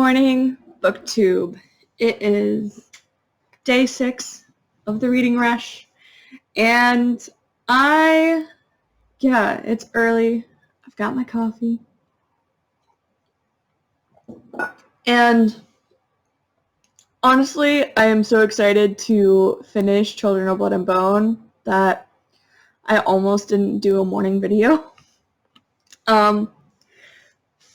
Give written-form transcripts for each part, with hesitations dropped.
morning, booktube. It is day 6 of the reading rush, and it's early. I've got my coffee, and honestly, I am so excited to finish Children of Blood and Bone that I almost didn't do a morning video.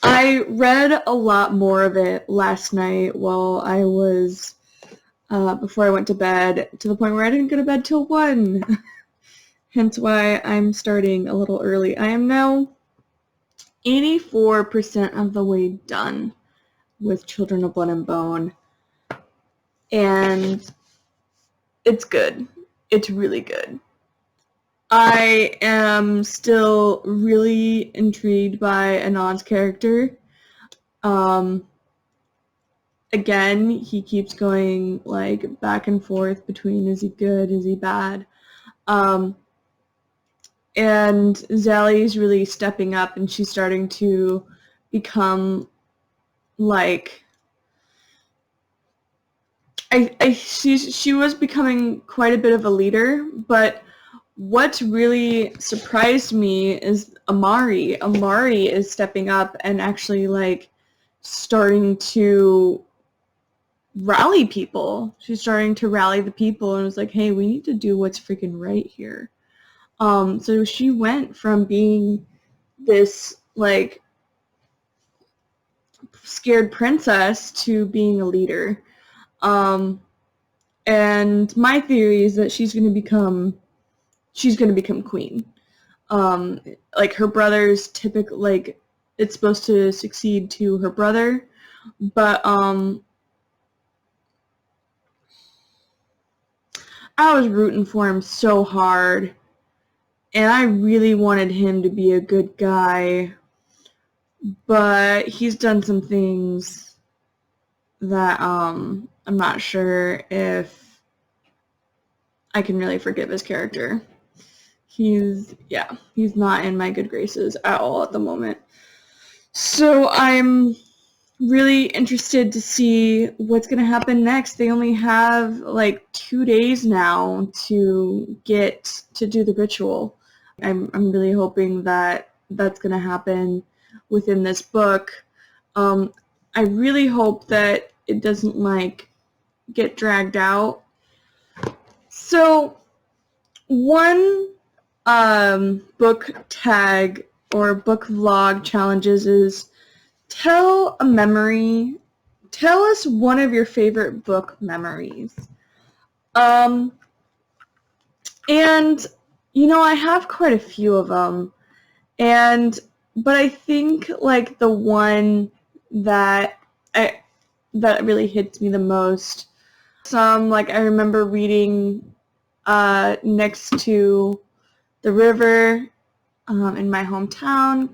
I read a lot more of it last night while I was, before I went to bed, to the point where I didn't go to bed till 1. Hence why I'm starting a little early. I am now 84% of the way done with Children of Blood and Bone. And it's good. It's really good. I am still really intrigued by Anand's character. Again, he keeps going like back and forth between is he good, is he bad? And Zally's really stepping up, and she's starting to become like she was becoming quite a bit of a leader, but what really surprised me is Amari. Amari is stepping up and actually like starting to rally people. She's starting to rally the people and was like, hey, we need to do what's freaking right here. So she went from being this like scared princess to being a leader. And my theory is that she's going to become queen. Like her brother's typical, like it's supposed to succeed to her brother, but I was rooting for him so hard, and I really wanted him to be a good guy, but he's done some things that I'm not sure if I can really forgive his character. He's not in my good graces at all at the moment. So I'm really interested to see what's going to happen next. They only have like 2 days now to get to do the ritual. I'm really hoping that that's going to happen within this book. I really hope that it doesn't like get dragged out. So one book tag or book vlog challenges is tell a memory. Tell us one of your favorite book memories. And you know, I have quite a few of them, but I think like the one that really hits me the most. Like I remember reading next to the river in my hometown,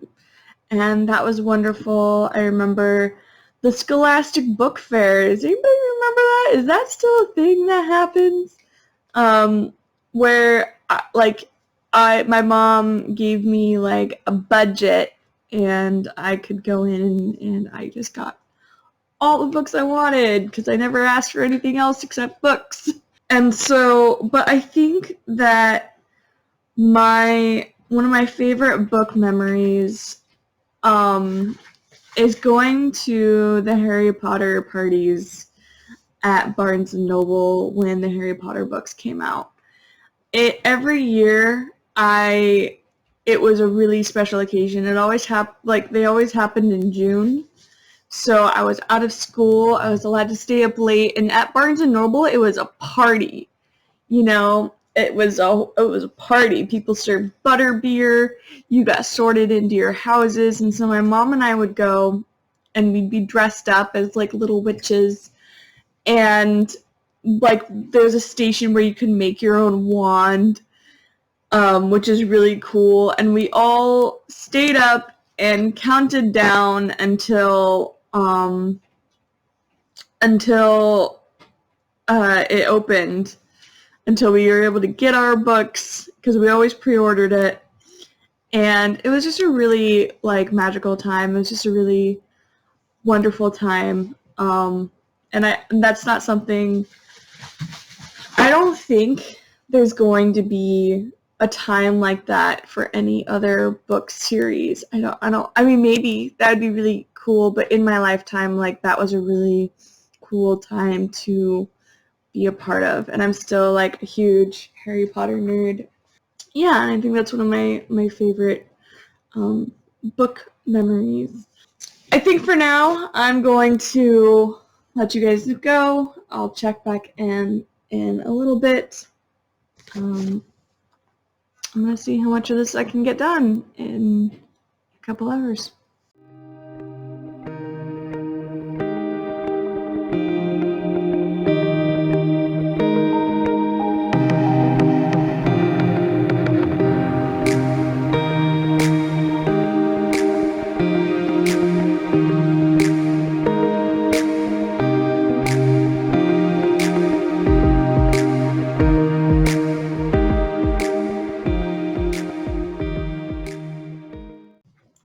and that was wonderful. I remember the Scholastic Book Fair. Does anybody remember that? Is that still a thing that happens? Where my mom gave me like a budget, and I could go in and I just got all the books I wanted because I never asked for anything else except books. And so, but I think that one of my favorite book memories is going to the Harry Potter parties at Barnes & Noble when the Harry Potter books came out. Every year, it was a really special occasion. It always they always happened in June. So I was out of school, I was allowed to stay up late, and at Barnes & Noble, it was a party. You know, it was a party. People served butterbeer, you got sorted into your houses, and so my mom and I would go, and we'd be dressed up as, like, little witches, and, like, there was a station where you could make your own wand, which is really cool, and we all stayed up and counted down until it opened, until we were able to get our books, because we always pre-ordered it, and it was just a really like magical time. It was just a really wonderful time. And that's not something, I don't think there's going to be a time like that for any other book series. I mean, maybe that would be really cool, but in my lifetime, like, that was a really cool time to be a part of, and I'm still, like, a huge Harry Potter nerd. Yeah, and I think that's one of my favorite book memories. I think for now, I'm going to let you guys go. I'll check back in a little bit. I'm going to see how much of this I can get done in a couple hours.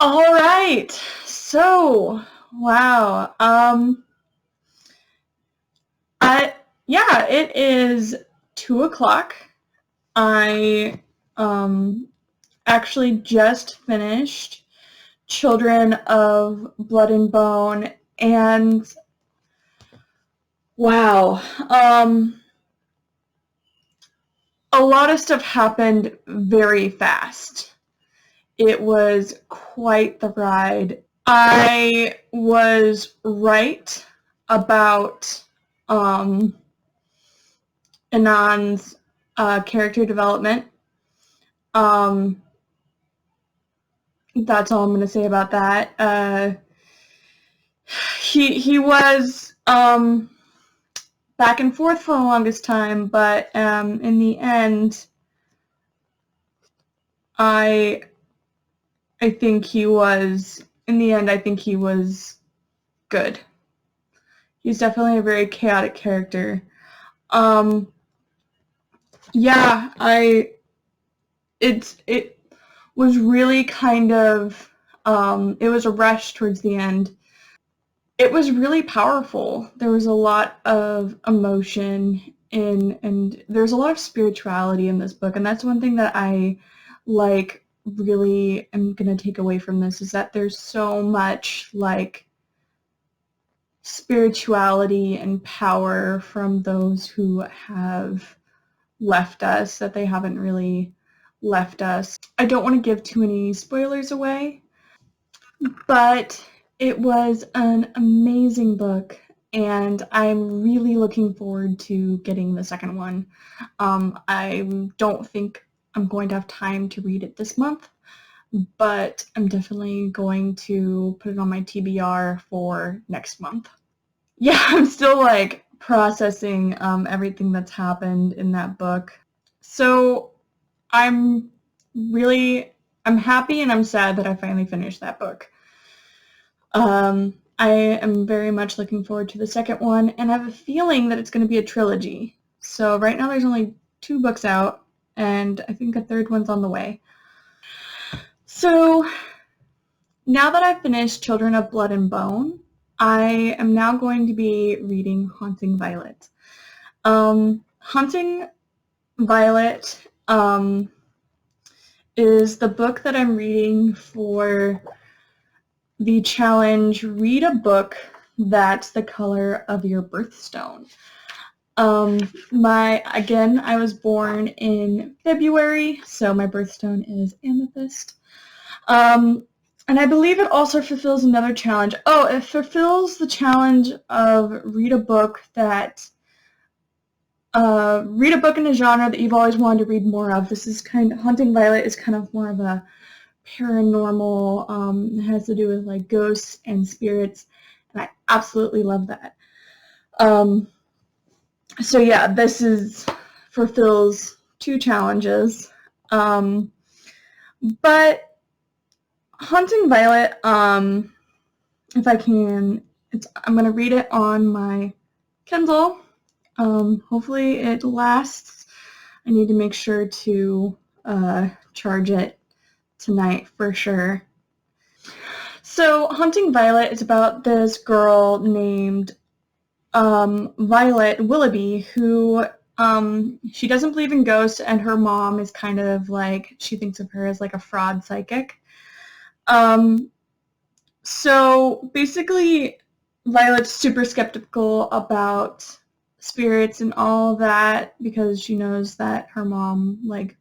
All right. So, wow. Yeah, it is 2:00. I actually just finished Children of Blood and Bone, and wow, a lot of stuff happened very fast. It was quite the ride. I was right about Anand's character development. That's all I'm going to say about that. He was back and forth for the longest time, but in the end, I think he was good. He's definitely a very chaotic character. Yeah, it was really kind of, it was a rush towards the end. It was really powerful. There was a lot of emotion and there's a lot of spirituality in this book, and that's one thing that I like really am gonna take away from this, is that there's so much like spirituality and power from those who have left us, that they haven't really left us. I don't want to give too many spoilers away, but it was an amazing book, and I'm really looking forward to getting the second one. I don't think I'm going to have time to read it this month, but I'm definitely going to put it on my TBR for next month. Yeah, I'm still like processing everything that's happened in that book. So I'm happy and I'm sad that I finally finished that book. I am very much looking forward to the second one, and I have a feeling that it's going to be a trilogy. So right now there's only 2 books out, and I think a third one's on the way. So now that I've finished Children of Blood and Bone, I am now going to be reading Haunting Violet. Haunting Violet is the book that I'm reading for the challenge Read a Book That's the Color of Your Birthstone. I was born in February, so my birthstone is amethyst. And I believe it also fulfills another challenge. Oh, it fulfills the challenge of read a book in a genre that you've always wanted to read more of. Haunting Violet is kind of more of a paranormal, it has to do with like ghosts and spirits, and I absolutely love that. So yeah, fulfills 2 challenges. But Haunting Violet, if I can, I'm gonna read it on my Kindle. Hopefully it lasts. I need to make sure to charge it tonight for sure. So Haunting Violet is about this girl named Violet Willoughby, who she doesn't believe in ghosts, and her mom is kind of like, she thinks of her as like a fraud psychic. So basically, Violet's super skeptical about spirits and all that because she knows that her mom like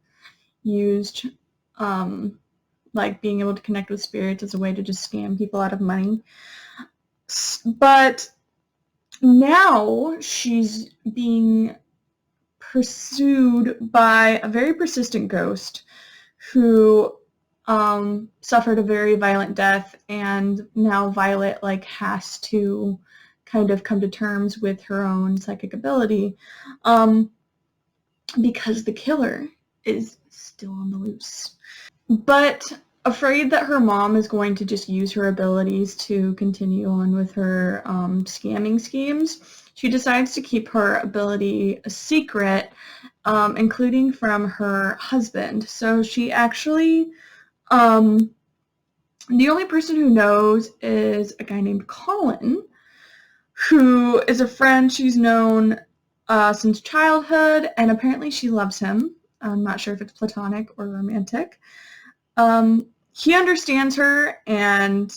used like being able to connect with spirits as a way to just scam people out of money. But now she's being pursued by a very persistent ghost who suffered a very violent death, and now Violet like has to kind of come to terms with her own psychic ability because the killer is still on the loose. But afraid that her mom is going to just use her abilities to continue on with her scamming schemes, she decides to keep her ability a secret, including from her husband. So she actually, the only person who knows is a guy named Colin, who is a friend she's known since childhood, and apparently she loves him. I'm not sure if it's platonic or romantic. He understands her and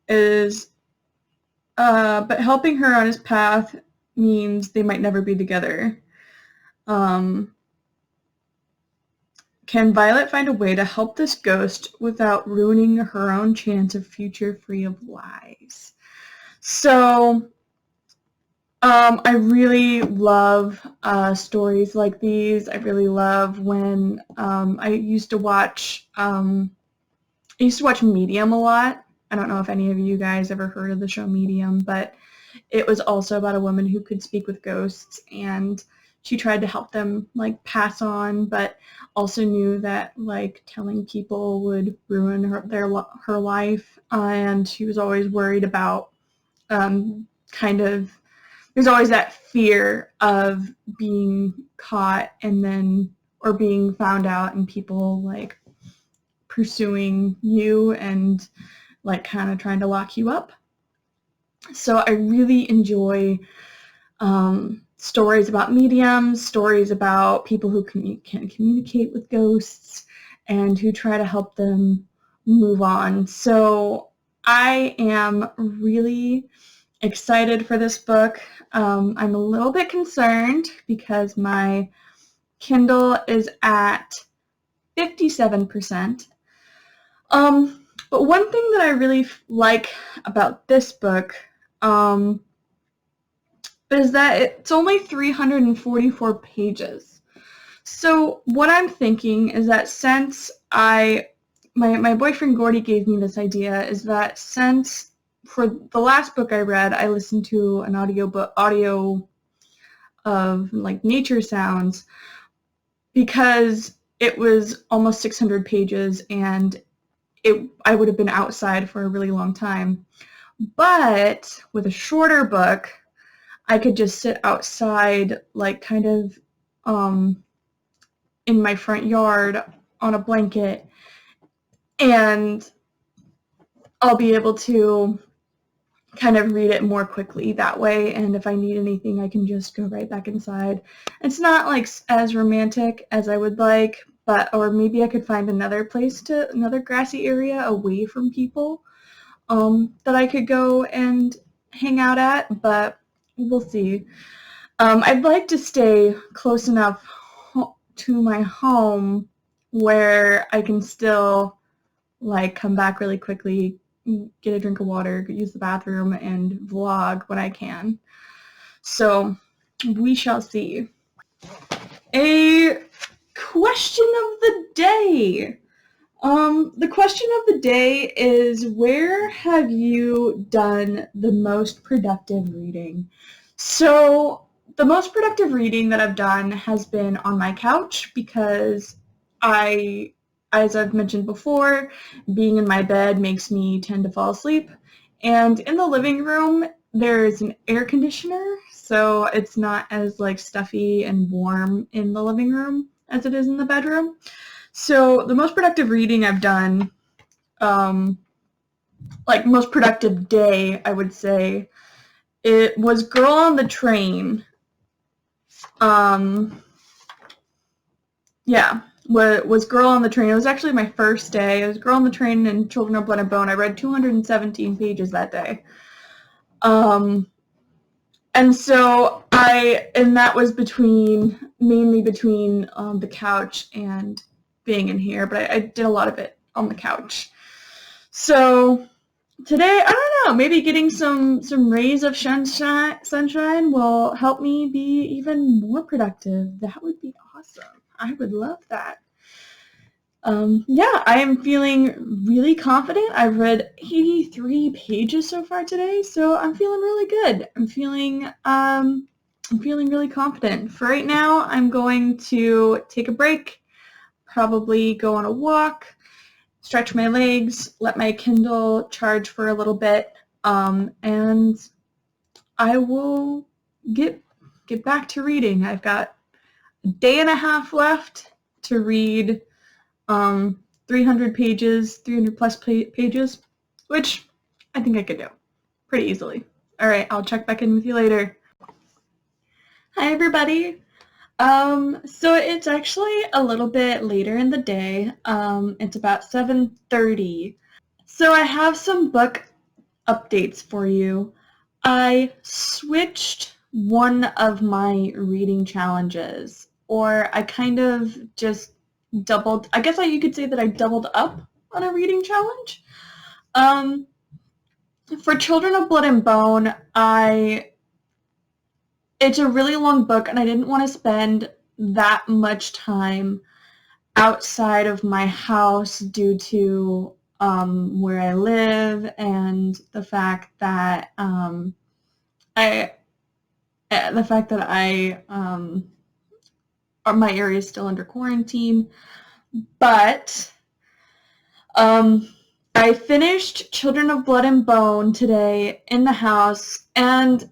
is, but helping her on his path means they might never be together. Can Violet find a way to help this ghost without ruining her own chance of future free of lies? So, I really love stories like these. I really love when I used to watch Medium a lot. I don't know if any of you guys ever heard of the show Medium, but it was also about a woman who could speak with ghosts, and she tried to help them like pass on, but also knew that like telling people would ruin her life, and she was always worried about there's always that fear of being caught and then or being found out and people like pursuing you and like kind of trying to lock you up. So I really enjoy stories about mediums, stories about people who can communicate with ghosts and who try to help them move on. So I am really excited for this book. I'm a little bit concerned because my Kindle is at 57%. But one thing that I really like about this book is that it's only 344 pages. So what I'm thinking is that since my boyfriend Gordy gave me this idea, is that since for the last book I read, I listened to an audio of like nature sounds because it was almost 600 pages and I would have been outside for a really long time. But with a shorter book, I could just sit outside, like kind of in my front yard on a blanket, and I'll be able to kind of read it more quickly that way, and if I need anything, I can just go right back inside. It's not like as romantic as I would like, or maybe I could find another grassy area away from people that I could go and hang out at, but we'll see. I'd like to stay close enough to my home where I can still like come back really quickly, get a drink of water, use the bathroom, and vlog when I can. So we shall see. A question of the day. The question of the day is, where have you done the most productive reading? So the most productive reading that I've done has been on my couch because as I've mentioned before, being in my bed makes me tend to fall asleep. And in the living room, there's an air conditioner, so it's not as like stuffy and warm in the living room as it is in the bedroom. So the most productive reading I've done, like most productive day, I would say, It was Girl on the Train. Yeah, was Girl on the Train. It was actually my first day. It was Girl on the Train and Children of Blood and Bone. I read 217 pages that day. And so and that was mainly between the couch and being in here, but I did a lot of it on the couch. So today, I don't know, maybe getting some rays of sunshine will help me be even more productive. That would be awesome. I would love that. Yeah, I am feeling really confident. I've read 83 pages so far today, so I'm feeling really good. I'm feeling really confident. For right now, I'm going to take a break, probably go on a walk, stretch my legs, let my Kindle charge for a little bit, and I will get back to reading. I've got a day and a half left to read 300 pages, 300 plus pages, which I think I could do pretty easily. All right, I'll check back in with you later. Hi, everybody. So it's actually a little bit later in the day. It's about 7:30. So I have some book updates for you. I switched one of my reading challenges, or I kind of just I guess you could say that I doubled up on a reading challenge. For Children of Blood and Bone, it's a really long book, and I didn't want to spend that much time outside of my house due to where I live and the fact that my area is still under quarantine. But I finished Children of Blood and Bone today in the house, and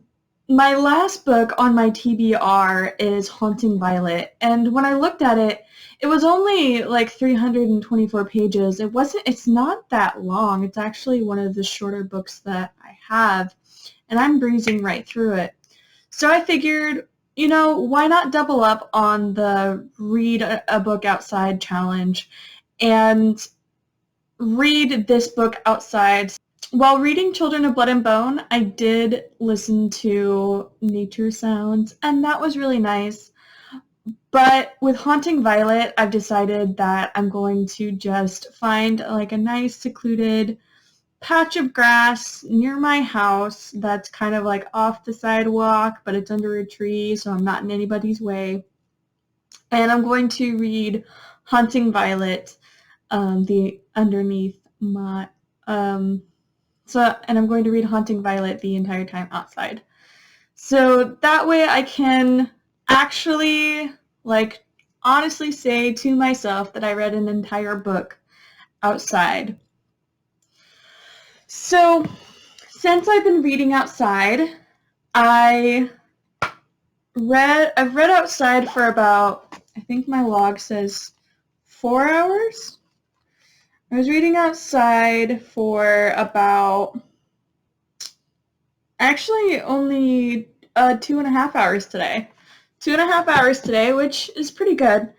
my last book on my TBR is Haunting Violet, and when I looked at it, it was only like 324 pages. It's not that long. It's actually one of the shorter books that I have, and I'm breezing right through it. So I figured, why not double up on the read a book outside challenge and read this book outside. While reading Children of Blood and Bone, I did listen to nature sounds, and that was really nice. But with Haunting Violet, I've decided that I'm going to just find like a nice secluded patch of grass near my house that's kind of like off the sidewalk, but it's under a tree, so I'm not in anybody's way. And I'm going to read Haunting Violet underneath my and I'm going to read Haunting Violet the entire time outside. So that way I can actually honestly say to myself that I read an entire book outside. So since I've been reading outside, I've read outside for about, I think my log says 4 hours. I was reading outside for about, actually only 2.5 hours today. 2.5 hours today, which is pretty good.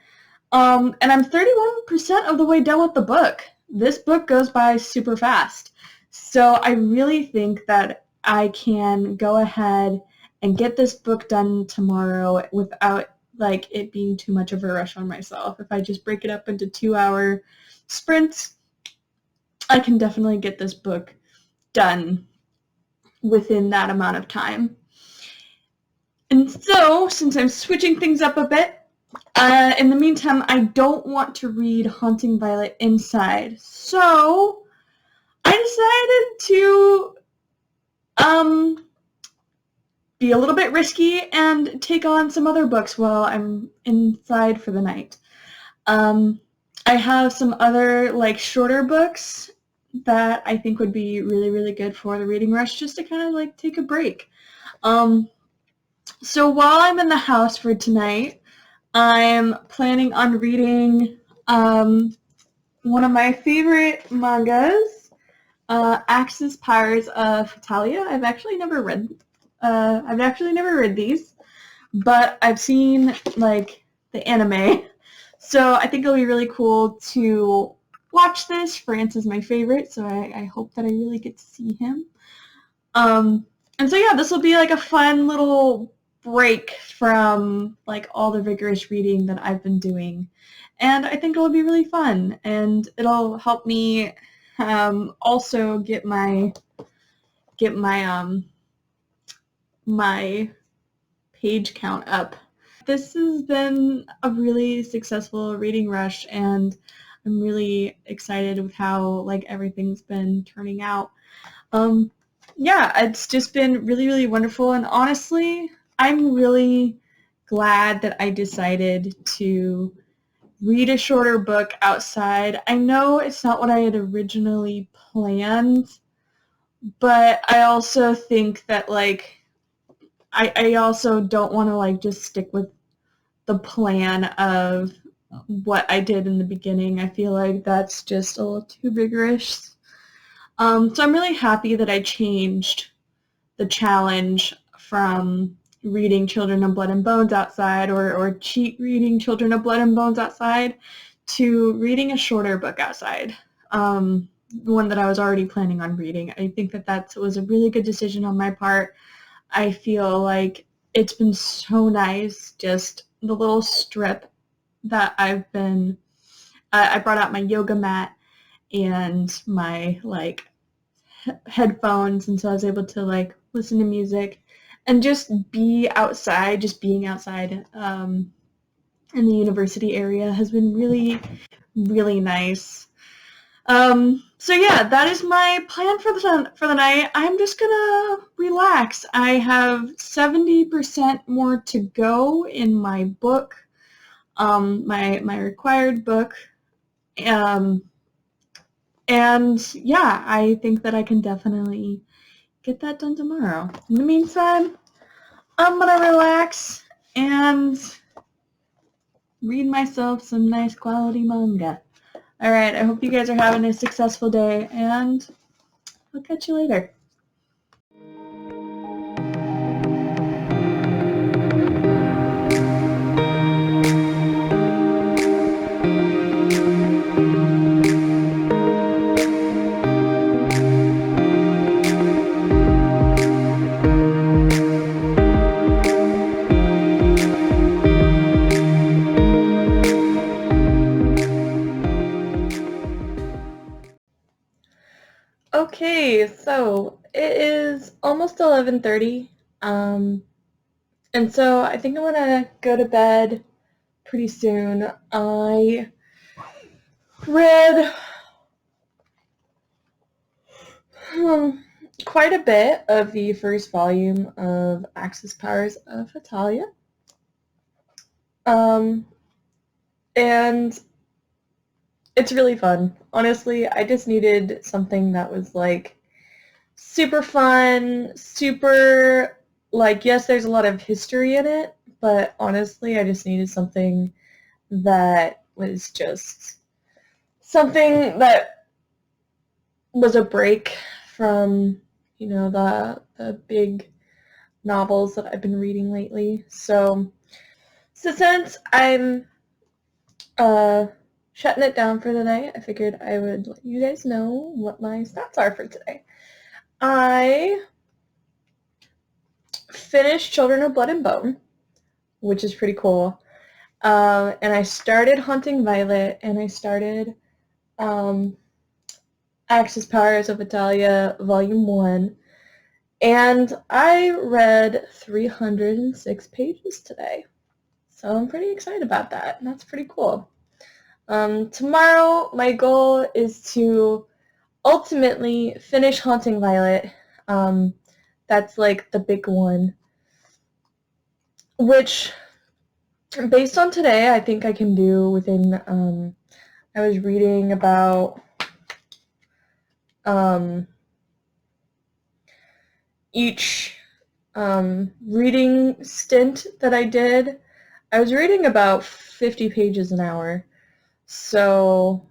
And I'm 31% of the way done with the book. This book goes by super fast. So I really think that I can go ahead and get this book done tomorrow without it being too much of a rush on myself. If I just break it up into 2-hour sprints, I can definitely get this book done within that amount of time. And so, since I'm switching things up a bit, in the meantime, I don't want to read Haunting Violet inside. So, I decided to be a little bit risky and take on some other books while I'm inside for the night. I have some other shorter books that I think would be really, really good for the reading rush, just to kind of take a break. So while I'm in the house for tonight, I'm planning on reading one of my favorite mangas, Axis Powers of Hetalia. I've actually never read I've actually never read these, but I've seen like the anime, so I think it'll be really cool to watch this. France is my favorite, so I hope that I really get to see him. And so yeah, this will be like a fun little break from like all the rigorous reading that I've been doing, and I think it'll be really fun, and it'll help me also get my my page count up. This has been a really successful reading rush, and I'm really excited with how like everything's been turning out. Yeah, it's just been really, really wonderful, and honestly, I'm really glad that I decided to read a shorter book outside. I know it's not what I had originally planned, but I also think that like I also don't want to like just stick with the plan of what I did in the beginning. I feel like that's just a little too rigorous. So I'm really happy that I changed the challenge from reading Children of Blood and Bones outside or cheat reading Children of Blood and Bones outside to reading a shorter book outside. One that I was already planning on reading. I think that was a really good decision on my part. I feel like it's been so nice, just the little strip that I brought out my yoga mat and my like headphones, and so I was able to like listen to music and just be outside. Just being outside in the university area has been really, really nice. So yeah, that is my plan for the night. I'm just gonna relax. I have 70% more to go in my book, my required book. And yeah, I think that I can definitely get that done tomorrow. In the meantime, I'm gonna relax and read myself some nice quality manga. Alright, I hope you guys are having a successful day, and I'll catch you later. Okay, so it is almost 11:30, and so I think I'm gonna go to bed pretty soon. I read quite a bit of the first volume of Axis Powers of Hetalia, and it's really fun. Honestly, I just needed something that was like super fun, super like, yes, there's a lot of history in it, but honestly, I just needed something that was just something that was a break from, you know, the big novels that I've been reading lately. So since I'm shutting it down for the night, I figured I would let you guys know what my stats are for today. I finished Children of Blood and Bone, which is pretty cool. And I started Hunting Violet, and I started Axis Powers of Hetalia Volume 1, and I read 306 pages today. So I'm pretty excited about that, and that's pretty cool. Tomorrow, my goal is to ultimately finish Haunting Violet. That's like the big one, which, based on today, I think I can do within, I was reading about each reading stint that I did. I was reading about 50 pages an hour, so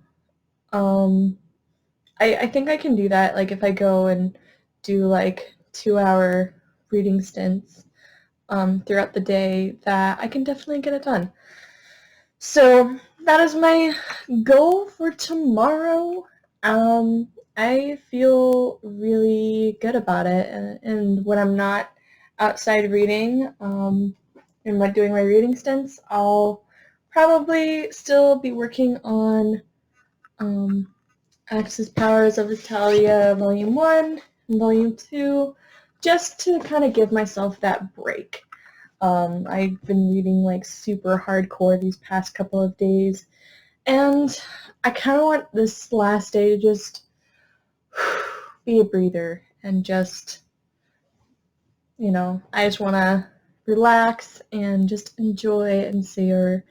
I think I can do that. Like if I go and do like 2-hour reading stints throughout the day that I can definitely get it done. So that is my goal for tomorrow. I feel really good about it, and when I'm not outside reading and doing my reading stints, I'll probably still be working on Axis Powers of Hetalia Volume 1 and Volume 2, just to kind of give myself that break. I've been reading like super hardcore these past couple of days, and I kind of want this last day to just be a breather and just, I just want to relax and just enjoy and savor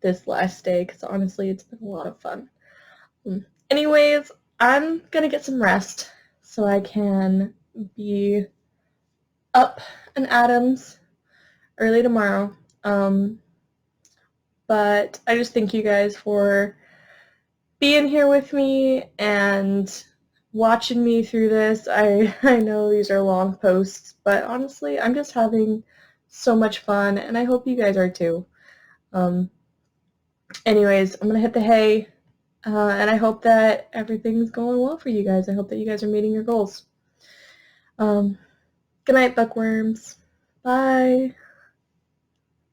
this last day, because honestly it's been a lot of fun. Anyways, I'm gonna get some rest so I can be up and Adams early tomorrow. But I just thank you guys for being here with me and watching me through this. I know these are long posts, but honestly, I'm just having so much fun, and I hope you guys are too. Anyways, I'm gonna hit the hay, and I hope that everything's going well for you guys. I hope that you guys are meeting your goals. Good night, bookworms. Bye.